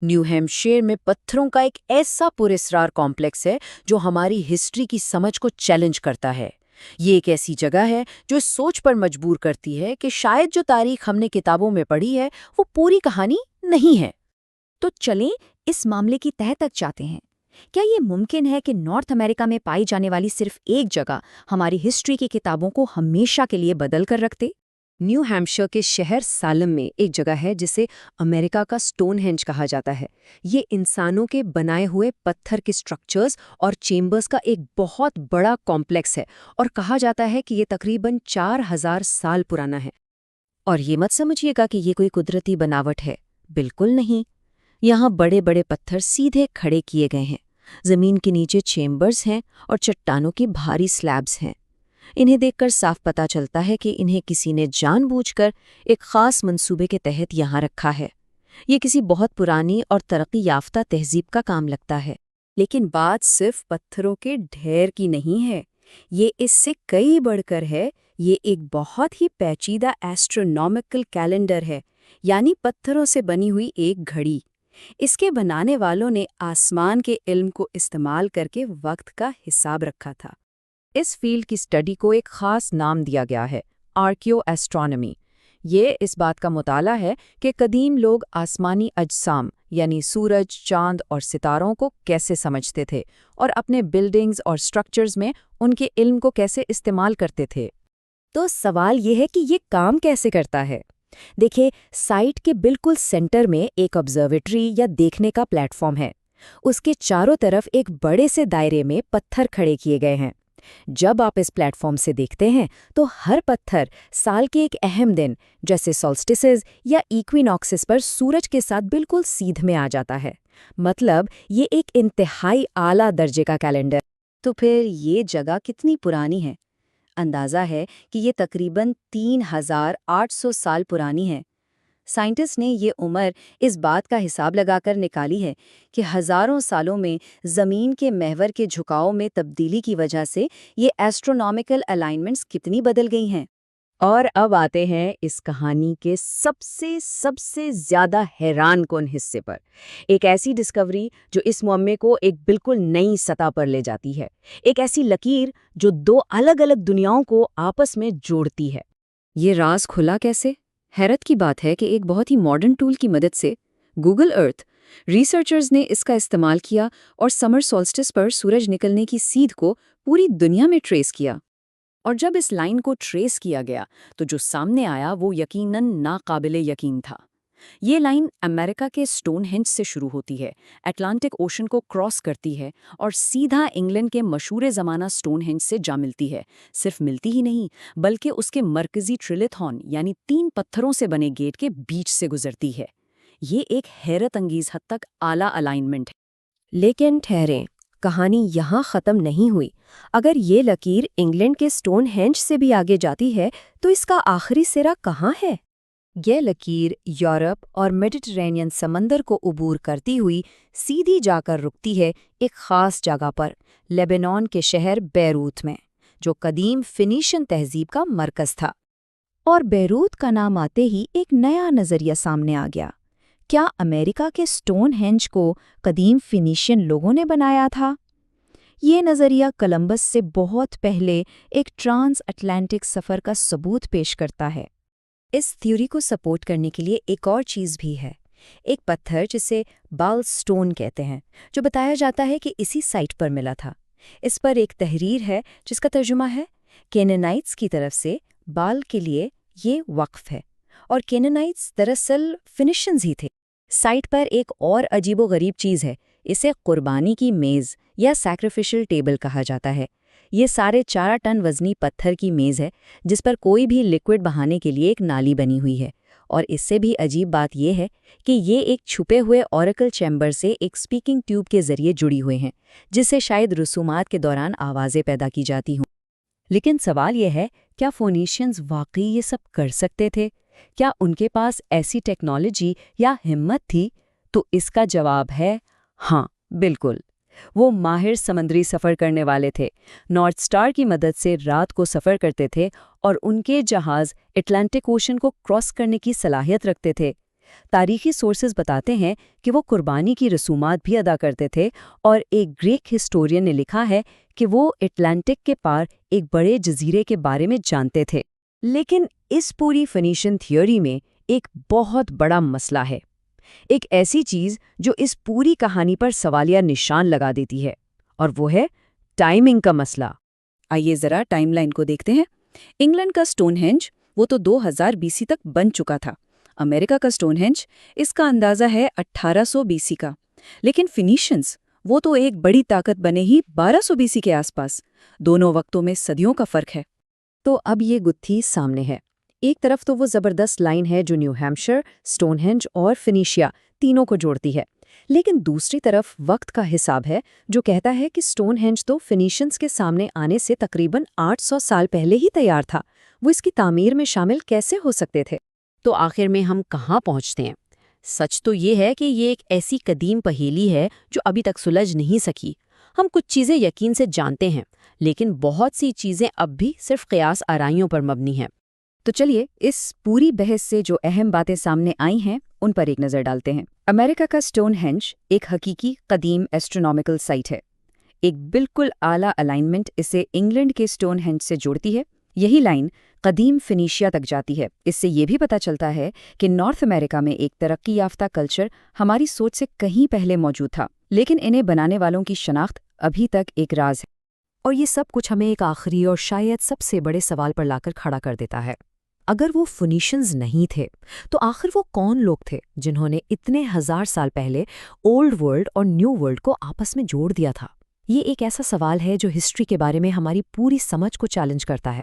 New Hampshire में पत्थरों का एक ऐसा पुरस्कार कॉम्प्लेक्स है जो हमारी हिस्ट्री की समझ को चैलेंज करता है। ये एक ऐसी जगह है जो इस सोच पर मजबूर करती है कि शायद जो तारीख हमने किताबों में पढ़ी है वो पूरी कहानी नहीं है। तो चलें इस मामले की तह तक जाते हैं। क्या ये मुमकिन है कि नॉर्थ अमेरिका में पाई जाने वाली सिर्फ एक जगह हमारी हिस्ट्री की किताबों को हमेशा के लिए बदल कर रख दे? न्यू हैम्पशायर के शहर सालम में एक जगह है जिसे अमेरिका का स्टोनहेंज कहा जाता है। ये इंसानों के बनाए हुए पत्थर के स्ट्रक्चर्स और चेम्बर्स का एक बहुत बड़ा कॉम्प्लेक्स है और कहा जाता है कि ये तकरीबन 4000 साल पुराना है। और ये मत समझिएगा कि ये कोई कुदरती बनावट है, बिल्कुल नहीं। यहाँ बड़े बड़े पत्थर सीधे खड़े किए गए हैं, जमीन के नीचे चेम्बर्स हैं और चट्टानों की भारी स्लैब्स हैं। इन्हें देखकर साफ पता चलता है कि इन्हें किसी ने जानबूझकर एक खास मंसूबे के तहत यहाँ रखा है। ये किसी बहुत पुरानी और तरक्की याफ्ता तहजीब का काम लगता है। लेकिन बात सिर्फ पत्थरों के ढेर की नहीं है, ये इससे कई बढ़कर है। ये एक बहुत ही पेचीदा एस्ट्रोनॉमिकल कैलेंडर है, यानी पत्थरों से बनी हुई एक घड़ी। इसके बनाने वालों ने आसमान के इल्म को इस्तेमाल करके वक्त का हिसाब रखा था। इस फील्ड की स्टडी को एक खास नाम दिया गया है, आर्कियो एस्ट्रोनॉमी। ये इस बात का मुताला है कि कदीम लोग आसमानी अजसाम यानी सूरज, चांद और सितारों को कैसे समझते थे और अपने बिल्डिंग्स और स्ट्रक्चर्स में उनके इल्म को कैसे इस्तेमाल करते थे। तो सवाल ये है कि ये काम कैसे करता है। देखिए, साइट के बिल्कुल सेंटर में एक ऑब्जर्वेटरी या देखने का प्लेटफॉर्म है। उसके चारों तरफ एक बड़े से दायरे में पत्थर खड़े किए गए हैं। जब आप इस प्लेटफॉर्म से देखते हैं तो हर पत्थर साल के एक अहम दिन जैसे सॉल्स्टिसेस या इक्विनॉक्सिस पर सूरज के साथ बिल्कुल सीध में आ जाता है। मतलब ये एक इंतहाई आला दर्जे का कैलेंडर। तो फिर ये जगह कितनी पुरानी है? अंदाज़ा है कि ये तकरीबन 3800 साल पुरानी है। साइंटिस्ट ने ये उम्र इस बात का हिसाब लगाकर निकाली है कि हज़ारों सालों में ज़मीन के महवर के झुकाव में तब्दीली की वजह से ये एस्ट्रोनॉमिकल अलाइनमेंट्स कितनी बदल गई हैं। और अब आते हैं इस कहानी के सबसे ज़्यादा हैरानकुन हिस्से पर। एक ऐसी डिस्कवरी जो इस मुअम्मे को एक बिल्कुल नई सतह पर ले जाती है। एक ऐसी लकीर जो दो अलग अलग दुनियाओं को आपस में जोड़ती है। ये राज खुला कैसे? हैरत की बात है कि एक बहुत ही मॉडर्न टूल की मदद से, गूगल अर्थ, रिसर्चर्स ने इसका इस्तेमाल किया और समर सॉल्स्टिस पर सूरज निकलने की सीध को पूरी दुनिया में ट्रेस किया। और जब इस लाइन को ट्रेस किया गया तो जो सामने आया वो यकीनन नाकाबिले यकीन था। ये लाइन अमेरिका के स्टोनहेंज से शुरू होती है, अटलांटिक ओशन को क्रॉस करती है और सीधा इंग्लैंड के मशहूर ज़माना स्टोनहेंज से जा मिलती है। सिर्फ मिलती ही नहीं, बल्कि उसके मरकजी ट्रिलिथॉन यानी 3 पत्थरों से बने गेट के बीच से गुजरती है। ये एक हैरत अंगीज हद तक आला अलाइनमेंट है। लेकिन ठहरें, कहानी यहाँ ख़त्म नहीं हुई। अगर ये लकीर इंग्लैंड के स्टोनहेंज से भी आगे जाती है तो इसका आखिरी सिरा कहाँ है? यह लकीर यूरोप और मेडिटरेनियन समंदर को उबूर करती हुई सीधी जाकर रुकती है एक ख़ास जगह पर, लेबनान के शहर बैरूत में, जो कदीम फिनीशियन तहजीब का मरकज़ था। और बैरूत का नाम आते ही एक नया नज़रिया सामने आ गया। क्या अमेरिका के स्टोनहेंज को कदीम फिनीशियन लोगों ने बनाया था? ये नज़रिया कोलंबस से बहुत पहले एक ट्रांस अटलांटिक सफ़र का सबूत पेश करता है। इस थ्योरी को सपोर्ट करने के लिए एक और चीज़ भी है, एक पत्थर जिसे बाल स्टोन कहते हैं, जो बताया जाता है कि इसी साइट पर मिला था। इस पर एक तहरीर है जिसका तर्जुमा है, केनानाइट्स की तरफ से बाल के लिए ये वक्फ है, और केनानाइट्स दरअसल फिनिशियंस ही थे। साइट पर एक और अजीबोगरीब चीज़ है, इसे कुर्बानी की मेज़ या सैक्रिफिशियल टेबल कहा जाता है। ये सारे 4 टन वज़नी पत्थर की मेज़ है जिस पर कोई भी लिक्विड बहाने के लिए एक नाली बनी हुई है। और इससे भी अजीब बात यह है कि ये एक छुपे हुए ऑरेकल चैम्बर से एक स्पीकिंग ट्यूब के ज़रिए जुड़ी हुए हैं, जिससे शायद रसूमात के दौरान आवाज़ें पैदा की जाती हों। लेकिन सवाल यह है, क्या फोनीशियंस वाकई ये सब कर सकते थे? क्या उनके पास ऐसी टेक्नोलॉजी या हिम्मत थी? तो इसका जवाब है हाँ, बिल्कुल। वो माहिर समुद्री सफ़र करने वाले थे, नॉर्थ स्टार की मदद से रात को सफ़र करते थे और उनके जहाज़ अटलांटिक ओशन को क्रॉस करने की सलाहियत रखते थे। تاریخی سورسز بتاتے ہیں کہ وہ قربانی کی رسومات بھی ادا کرتے تھے، اور ایک گریک ہسٹورین نے لکھا ہے کہ وہ اٹلانٹک کے پار ایک بڑے جزیرے کے بارے میں جانتے تھے۔ لیکن اس پوری فینیشین تھیوری میں ایک بہت بڑا مسئلہ ہے، ایک ایسی چیز جو اس پوری کہانی پر سوالیہ نشان لگا دیتی ہے، اور وہ ہے ٹائمنگ کا مسئلہ۔ آئیے ذرا ٹائم لائن کو دیکھتے ہیں۔ انگلینڈ کا سٹون ہینج وہ تو 2000 BC تک بن چکا تھا۔ امریکہ کا سٹون ہینج اس کا اندازہ ہے 1800 BC کا، لیکن فینیشینز وہ تو ایک بڑی طاقت بنے ہی 1200 BC کے آس پاس۔ دونوں وقتوں میں صدیوں کا فرق ہے۔ تو اب یہ گتھی سامنے ہے۔ ایک طرف تو وہ زبردست لائن ہے جو نیو ہیمپشائر، سٹون ہینج اور فینیشیا تینوں کو جوڑتی ہے، لیکن دوسری طرف وقت کا حساب ہے جو کہتا ہے کہ سٹون ہینج تو فینیشینز کے سامنے آنے سے تقریباً 800 سال پہلے ہی تیار تھا، وہ اس کی تعمیر میں شامل کیسے ہو سکتے تھے؟ تو آخر میں ہم کہاں پہنچتے ہیں؟ سچ تو یہ ہے کہ یہ ایک ایسی قدیم پہیلی ہے جو ابھی تک سلجھ نہیں سکی۔ ہم کچھ چیزیں یقین سے جانتے ہیں، لیکن بہت سی چیزیں اب بھی صرف قیاس آرائیوں پر مبنی ہیں۔ تو چلیے اس پوری بحث سے جو اہم باتیں سامنے آئی ہیں ان پر ایک نظر ڈالتے ہیں۔ امریکہ کا سٹون ہینج ایک حقیقی قدیم ایسٹرونومیکل سائٹ ہے۔ ایک بالکل اعلیٰ الائنمنٹ اسے انگلینڈ کے سٹون ہینج سے جوڑتی ہے۔ یہی لائن قدیم فینیشیا تک جاتی ہے۔ اس سے یہ بھی پتہ چلتا ہے کہ نارتھ امریکہ میں ایک ترقی یافتہ کلچر ہماری سوچ سے کہیں پہلے موجود تھا، لیکن انہیں بنانے والوں کی شناخت ابھی تک ایک راز ہے۔ اور یہ سب کچھ ہمیں ایک آخری اور شاید سب سے بڑے سوال پر لا کر کھڑا کر دیتا ہے۔ اگر وہ فینیشینز نہیں تھے تو آخر وہ کون لوگ تھے جنہوں نے اتنے ہزار سال پہلے اولڈ ورلڈ اور نیو ورلڈ کو آپس میں جوڑ دیا تھا؟ یہ ایک ایسا سوال ہے جو ہسٹری کے بارے میں ہماری پوری سمجھ کو چیلنج کرتا ہے۔